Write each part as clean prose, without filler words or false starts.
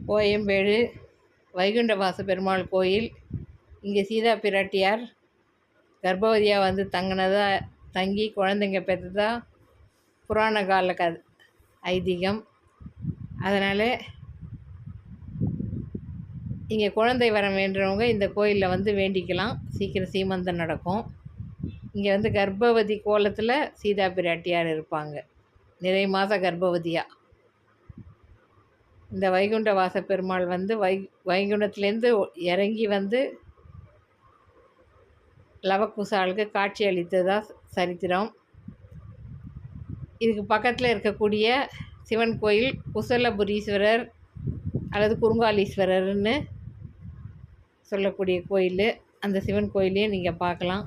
கோயம்பேடு வைகுண்டவாச பெருமாள் கோயில். இங்கே சீதா பிராட்டியார் கர்ப்பவதியாக வந்து தங்கி குழந்தைங்க பெற்றதா புராண கால ஐதீகம். அதனால் இங்கே குழந்தை வரம் வேண்டுறவங்க இந்த கோயிலில் வந்து வேண்டிக்கலாம், சீக்கிரம் சீமந்தம் நடக்கும். இங்கே வந்து கர்ப்பவதி கோலத்தில் சீதா பிராட்டியார் இருப்பாங்க, நிறை மாத கர்ப்பவதியாக. இந்த வைகுண்டவாச பெருமாள் வந்து வைகுண்டத்துலேருந்து இறங்கி வந்து லவக்குசாலுக்கு காட்சி அளித்ததா சரித்திரம். இதுக்கு பக்கத்தில் இருக்கக்கூடிய சிவன் கோயில் குசலபுரீஸ்வரர் அல்லது குறுங்காலீஸ்வரர்னு சொல்லக்கூடிய கோயில். அந்த சிவன் கோயிலையும் நீங்கள் பார்க்கலாம்.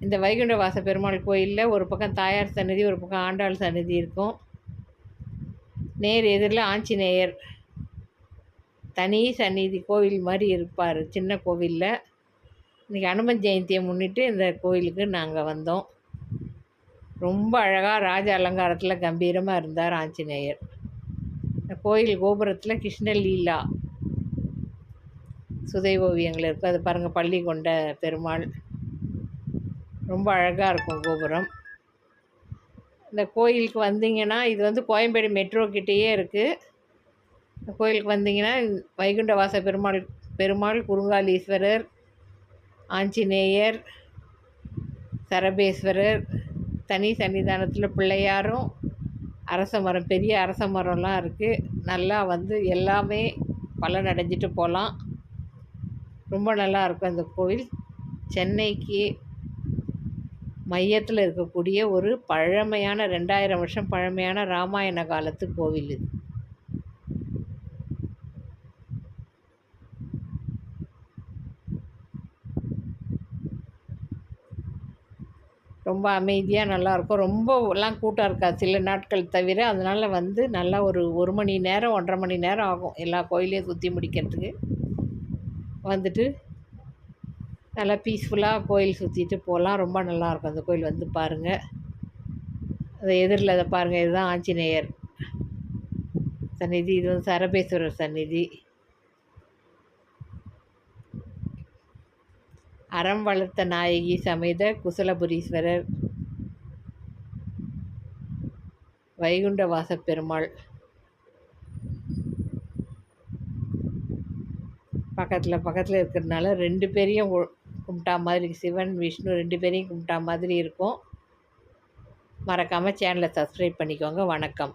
இந்த வைகுண்டவாச பெருமாள் கோயிலில் ஒரு பக்கம் தாயார் சன்னதி, ஒரு பக்கம் ஆண்டாள் சன்னதி இருக்கும். நேர் எதிரில் ஆஞ்சநேயர் தனி சந்நிதி கோவில் மாதிரி இருப்பார், சின்ன கோவிலில். இன்றைக்கி அனுமன் ஜெயந்தியை முன்னிட்டு இந்த கோயிலுக்கு நாங்கள் வந்தோம். ரொம்ப அழகாக ராஜ அலங்காரத்தில் கம்பீரமாக இருந்தார் ஆஞ்சநேயர். இந்த கோயில் கோபுரத்தில் கிருஷ்ணலீலா சுதை ஓவியங்கள் இருக்குது, அது பாருங்கள். பள்ளி கொண்ட பெருமாள் ரொம்ப அழகாக இருக்கும் கோபுரம். இந்த கோயிலுக்கு வந்தீங்கன்னா, இது வந்து கோயம்பேடு மெட்ரோ கிட்டேயே இருக்குது. இந்த கோயிலுக்கு வந்தீங்கன்னா வைகுண்டவாச பெருமாள் குறுங்காலீஸ்வரர், ஆஞ்சநேயர், சரபேஸ்வரர், தனி சன்னிதானத்தில் பிள்ளையாரும், அரச மரம், பெரிய அரச மரம்லாம் இருக்குது. நல்லா வந்து எல்லாமே பலனடைஞ்சிட்டு போகலாம். ரொம்ப நல்லா இருக்கும் அந்த கோவில். சென்னைக்கு மையத்தில் இருக்கக்கூடிய ஒரு பழமையான 2000 வருஷம் பழமையான ராமாயண காலத்து கோவில் இது. ரொம்ப அமைதியாக நல்லாயிருக்கும். ரொம்பலாம் கூட்டம் இருக்காது சில நாட்கள் தவிர. அதனால் வந்து நல்லா ஒரு மணி நேரம் 1.5 மணி நேரம் ஆகும் எல்லா கோயிலையும் சுற்றி முடிக்கிறதுக்கு. வந்துட்டு நல்லா பீஸ்ஃபுல்லாக கோயில் சுற்றிட்டு போகலாம். ரொம்ப நல்லாயிருக்கும் அந்த கோயில், வந்து பாருங்கள். அது எதிரில் அதை பாருங்கள், இதுதான் ஆஞ்சநேயர் சந்நிதி, இது வந்து சரபேஸ்வரர் சந்நிதி. அறம் வளர்த்த நாயகி சமேத குசலபுரீஸ்வரர், வைகுண்டவாச பெருமாள். பக்கத்தில் இருக்கிறதுனால 2 பேரையும் கும்பிட்டா மாதிரி, சிவன் விஷ்ணு 2 பேரையும் கும்பிட்டா மாதிரி இருக்கும். மறக்காமல் சேனலை சப்ஸ்கிரைப் பண்ணிக்கோங்க. வணக்கம்.